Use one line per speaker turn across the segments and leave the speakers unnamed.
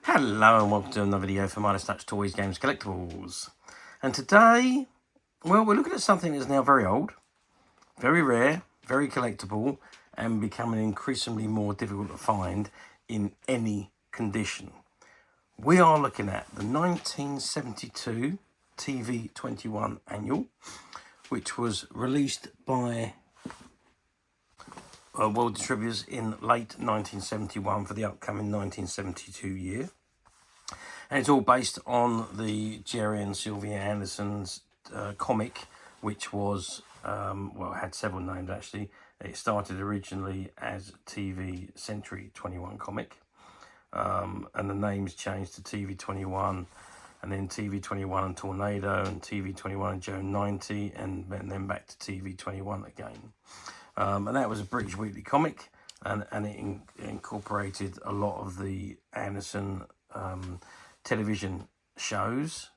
Hello and welcome to another video for Midas Touch Toys, Games, Collectibles. And today, well, we're looking at something that's now very old, very rare, very collectible, and becoming increasingly more difficult to find in any condition. We are looking at the 1972 TV21 Annual, which was released by World Distributors in late 1971 for the upcoming 1972 year. And it's all based on the Jerry and Sylvia Anderson's comic, which was, well, it had several names actually. It started originally as TV Century 21 comic, and the names changed to TV21, and then TV21 and Tornado, and TV21 and Joe 90, and then back to TV21 again. And that was a British weekly comic, and it incorporated a lot of the Anderson television shows,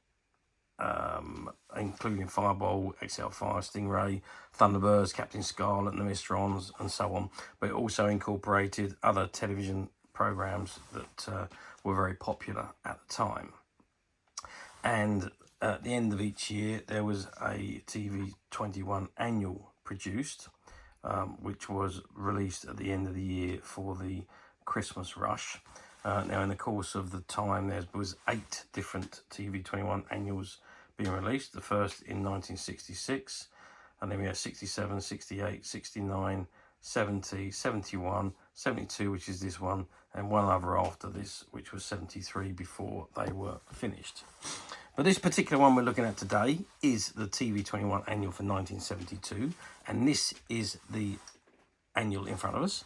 including Fireball, XL5, Stingray, Thunderbirds, Captain Scarlet, and the Mysterons, and so on. But it also incorporated other television programs that were very popular at the time. And at the end of each year, there was a TV21 Annual produced, which was released at the end of the year for the Christmas rush. Now, in the course of the time, there was 8 different TV21 Annuals being released. The first in 1966, and then we had 67, 68, 69, 70, 71, 72, which is this one, and one other after this, which was 73 before they were finished. But this particular one we're looking at today is the TV21 Annual for 1972, and this is the annual in front of us.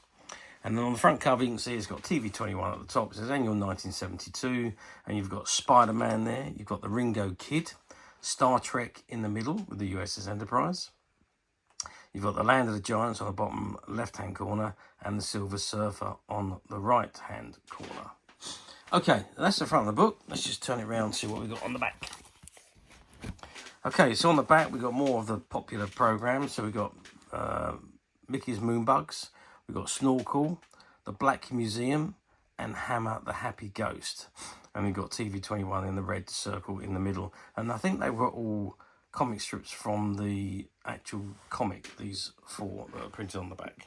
And then on the front cover, you can see it's got TV21 at the top. It says Annual 1972, and you've got Spider-Man there. You've got the Ringo Kid, Star Trek in the middle with the USS Enterprise. You've got the Land of the Giants on the bottom left-hand corner, and the Silver Surfer on the right-hand corner. Okay, that's the front of the book. Let's just turn it around and see what we've got on the back. Okay, so on the back, we've got more of the popular programs. So we've got Mickey's Moonbugs, we've got Snorkel, the Black Museum, and Hammer the Happy Ghost. And we've got TV21 in the red circle in the middle. And I think they were all comic strips from the actual comic, these 4 that are printed on the back.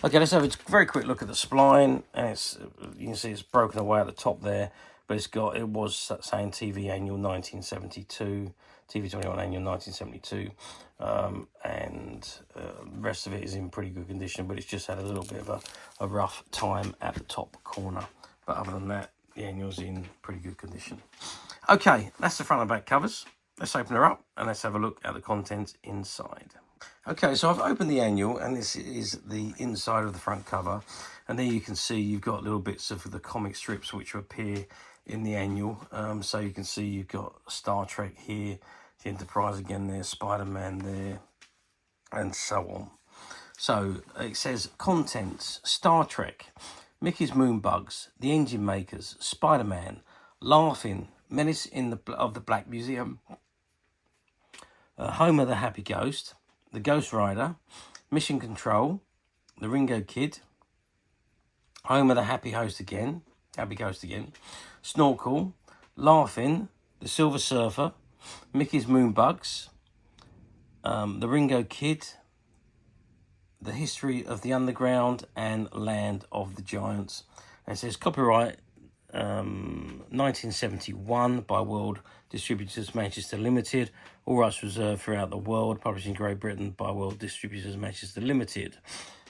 Okay, let's have a very quick look at the spline, and it's, you can see it's broken away at the top there, but it was saying TV Annual 1972, TV21 Annual 1972, and the rest of it is in pretty good condition, but it's just had a little bit of a rough time at the top corner. But other than that, the annual's in pretty good condition. Okay, that's the front and back covers. Let's open her up and let's have a look at the contents inside. Okay, so I've opened the annual, and this is the inside of the front cover, and there you can see you've got little bits of the comic strips which appear in the annual. So you can see you've got Star Trek here, the Enterprise again there, Spider-Man there, and so on. So it says contents: Star Trek, Mickey's Moonbugs, The Engine Makers, Spider-Man, Laughing, Menace of the Black Museum, Homer the Happy Ghost, the Ghost Rider, Mission Control, the Ringo Kid, Homer the Happy Ghost again, Snorkel, Laughing, the Silver Surfer, Mickey's Moonbugs, the Ringo Kid, the History of the Underground, and Land of the Giants. And it says copyright 1971 by World Distributors, Manchester Limited. All rights reserved throughout the world. Published in Great Britain by World Distributors, Manchester Limited.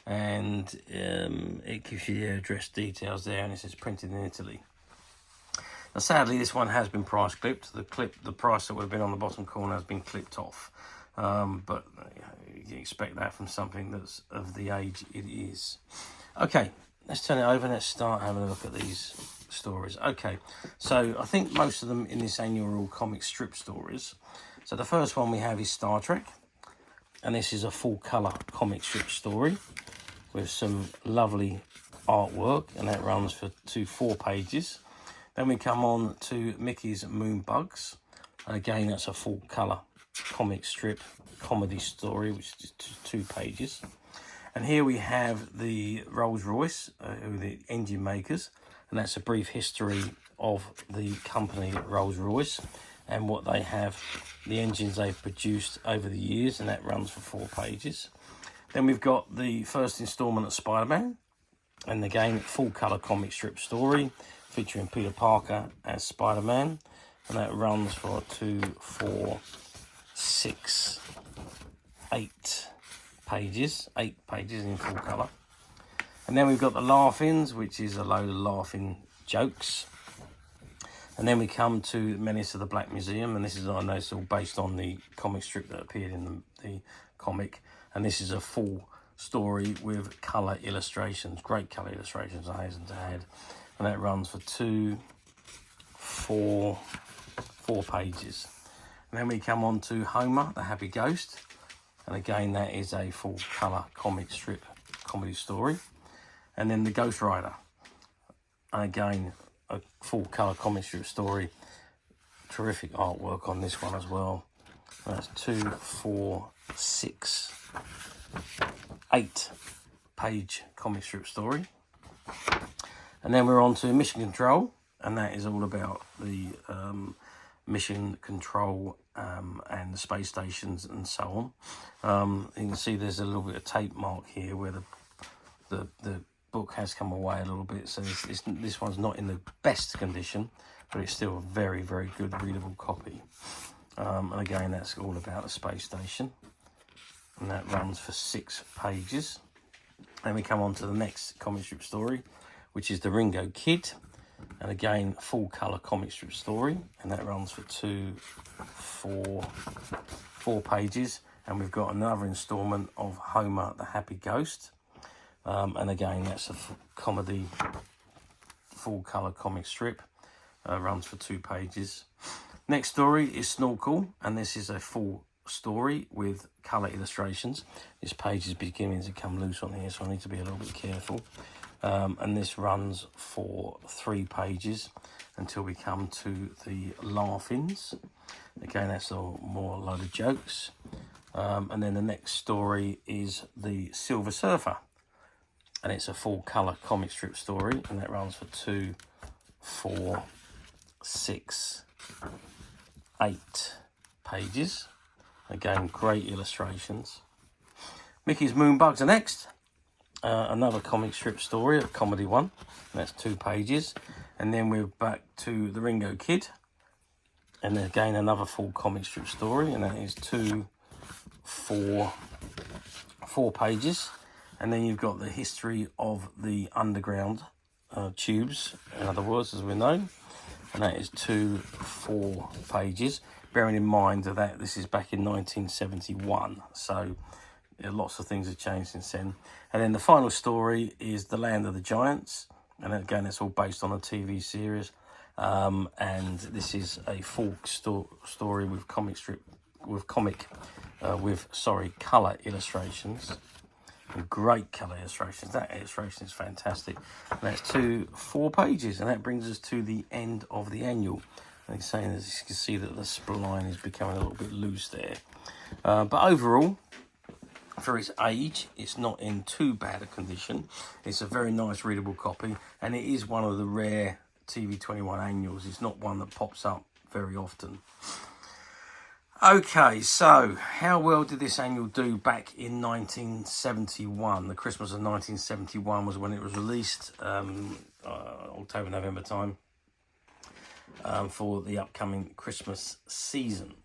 And it gives you the address details there, and it says printed in Italy. Now, sadly, this one has been price clipped. The price that would have been on the bottom corner has been clipped off. But you can expect that from something that's of the age it is. Okay, let's turn it over and let's start having a look at these stories. Okay, so I think most of them in this annual are all comic strip stories. So the first one we have is Star Trek, and this is a full colour comic strip story with some lovely artwork, and that runs for 4 pages. Then we come on to Mickey's Moonbugs, and again that's a full colour comic strip comedy story, which is 2 pages. And here we have the Rolls-Royce, who are the engine makers, and that's a brief history of the company Rolls-Royce and what they have, the engines they've produced over the years, and that runs for 4 pages. Then we've got the first instalment of Spider-Man, and again, full colour comic strip story featuring Peter Parker as Spider-Man, and that runs for 2, 4, 6, 8 pages, 8 pages in full colour. And then we've got the Laugh-Ins, which is a load of laughing jokes. And then we come to Menace of the Black Museum, and this is, I know it's all based on the comic strip that appeared in the comic, and this is a full story with colour illustrations, great colour illustrations, I hasten to add, and that runs for 2, 4 pages. And then we come on to Homer, the Happy Ghost, and again that is a full colour comic strip comedy story. And then the Ghost Rider, and again a full colour comic strip story, terrific artwork on this one as well. And that's 2, 4, 6, 8 page comic strip story. And then we're on to Mission Control, and that is all about the mission control and the space stations and so on. You can see there's a little bit of tape mark here where the book has come away a little bit, so this one's not in the best condition, but it's still a very, very good readable copy. And again, that's all about the space station, and that runs for 6 pages. Then we come on to the next comic strip story, which is the Ringo Kid, and again full colour comic strip story, and that runs for 2, 4 pages. And we've got another instalment of Homer the Happy Ghost, and again that's a comedy full colour comic strip, runs for 2 pages. Next story is Snorkel, and this is a full story with colour illustrations. This page is beginning to come loose on here, so I need to be a little bit careful. And this runs for 3 pages until we come to the Laugh-Ins. Again, that's all more a load of jokes. And then the next story is the Silver Surfer, and it's a full colour comic strip story, and that runs for 2, 4, 6, 8 pages. Again, great illustrations. Mickey's Moonbugs are next. Another comic strip story, a comedy one, and that's 2 pages. And then we're back to the Ringo Kid, and again another full comic strip story, and that is 2, 4 pages. And then you've got the history of the underground tubes, in other words, as we know, and that is 2, 4 pages. Bearing in mind that this is back in 1971, so lots of things have changed since then. And then the final story is The Land of the Giants, and again it's all based on a TV series, and this is a full story with colour illustrations, and great colour illustrations. That illustration is fantastic, and that's 2, 4 pages, and that brings us to the end of the annual. And saying, as you can see, that the spline is becoming a little bit loose there, but overall, for its age, it's not in too bad a condition. It's a very nice readable copy, and it is one of the rare TV21 annuals. It's not one that pops up very often. Okay, so how well did this annual do back in 1971? The Christmas of 1971 was when it was released, October, November time, for the upcoming Christmas season.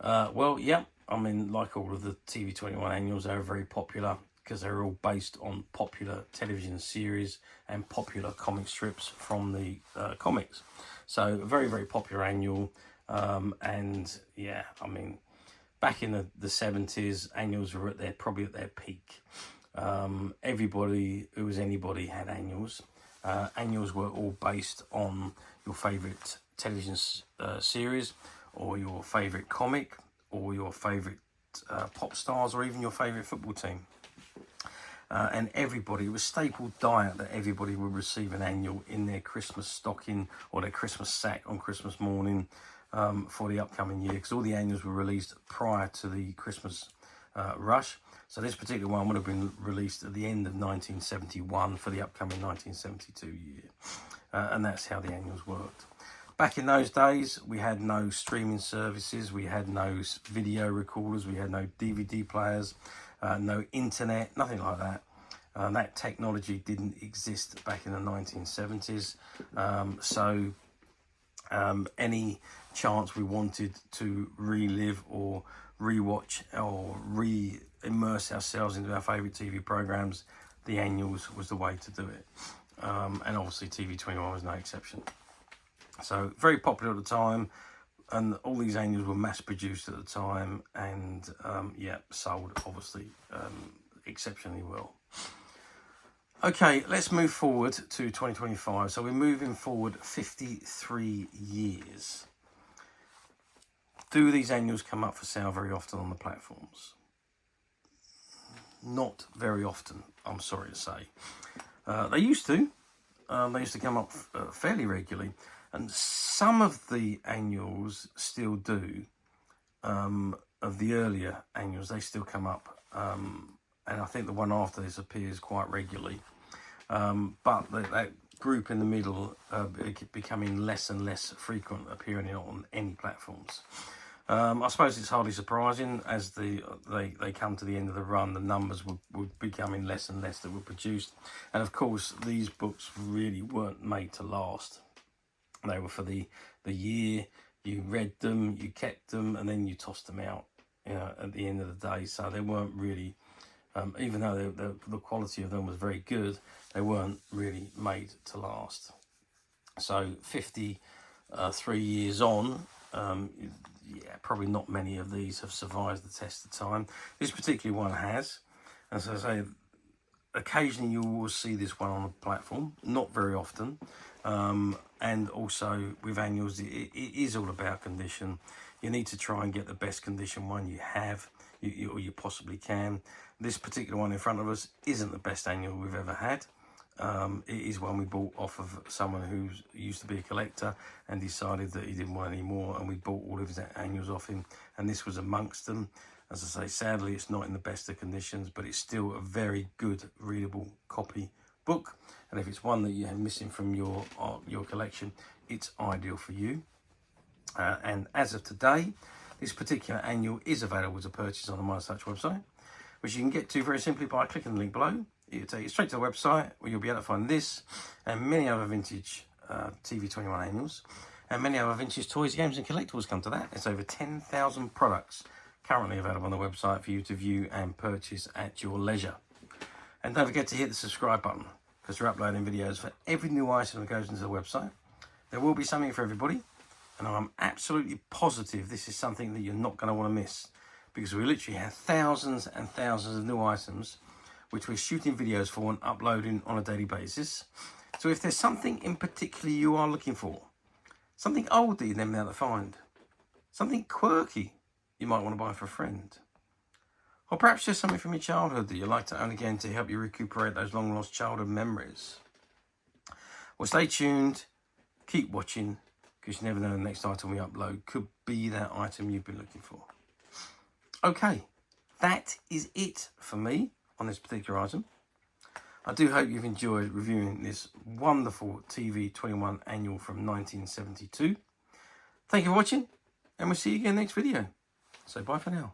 Well, yeah, I mean, like all of the TV21 annuals, they were very popular because they were all based on popular television series and popular comic strips from the comics. So a very, very popular annual. And yeah, I mean, back in the 70s, annuals were probably at their peak. Everybody who was anybody had annuals. Annuals were all based on your favourite television series, or your favourite comic, or your favourite pop stars, or even your favourite football team. And everybody, it was staple diet that everybody would receive an annual in their Christmas stocking or their Christmas sack on Christmas morning for the upcoming year, because all the annuals were released prior to the Christmas rush. So this particular one would have been released at the end of 1971 for the upcoming 1972 year. And that's how the annuals worked. Back in those days, we had no streaming services, we had no video recorders, we had no DVD players, no internet, nothing like that. That technology didn't exist back in the 1970s. So any chance we wanted to relive or rewatch or immerse ourselves into our favourite TV programs, the annuals was the way to do it. And obviously TV21 was no exception. So very popular at the time, and all these annuals were mass produced at the time, and yeah, sold obviously exceptionally well. Okay, let's move forward to 2025. So we're moving forward 53 years. Do these annuals come up for sale very often on the platforms? Not very often, I'm sorry to say. They used to. They used to come up fairly regularly. And some of the annuals still do. Of the earlier annuals, they still come up. And I think the one after this appears quite regularly. But that group in the middle becoming less and less frequent, appearing on any platforms. I suppose it's hardly surprising as they come to the end of the run, the numbers were becoming less and less that were produced. And of course, these books really weren't made to last. They were for the year. You read them, you kept them, and then you tossed them out, you know, at the end of the day. So they weren't really, even though the quality of them was very good, they weren't really made to last. So 53 years on, yeah, probably not many of these have survived the test of time. This particular one has. As I say, occasionally you will see this one on the platform, not very often. And also with annuals, it is all about condition. You need to try and get the best condition one you have, or you possibly can. This particular one in front of us isn't the best annual we've ever had. It is one we bought off of someone who used to be a collector and decided that he didn't want any more, and we bought all of his annuals off him, and this was amongst them. As I say, sadly it's not in the best of conditions, but it's still a very good readable copy book, and if it's one that you have missing from your collection, it's ideal for you. And as of today, this particular annual is available to purchase on the My Such website, which you can get to very simply by clicking the link below. It'll take you straight to the website where you'll be able to find this and many other vintage TV21 annuals, and many other vintage toys, games and collectibles come to that. It's over 10,000 products currently available on the website for you to view and purchase at your leisure. And don't forget to hit the subscribe button, because we're uploading videos for every new item that goes into the website. There will be something for everybody, and I'm absolutely positive this is something that you're not going to want to miss, because we literally have thousands and thousands of new items which we're shooting videos for and uploading on a daily basis. So if there's something in particular you are looking for, something old that you've never been able to find, something quirky you might want to buy for a friend, or perhaps just something from your childhood that you'd like to own again to help you recuperate those long lost childhood memories, well, stay tuned, keep watching, because you never know the next item we upload could be that item you've been looking for. Okay, that is it for me on this particular item. I do hope you've enjoyed reviewing this wonderful TV21 Annual from 1972. Thank you for watching, and we'll see you again next video. So bye for now.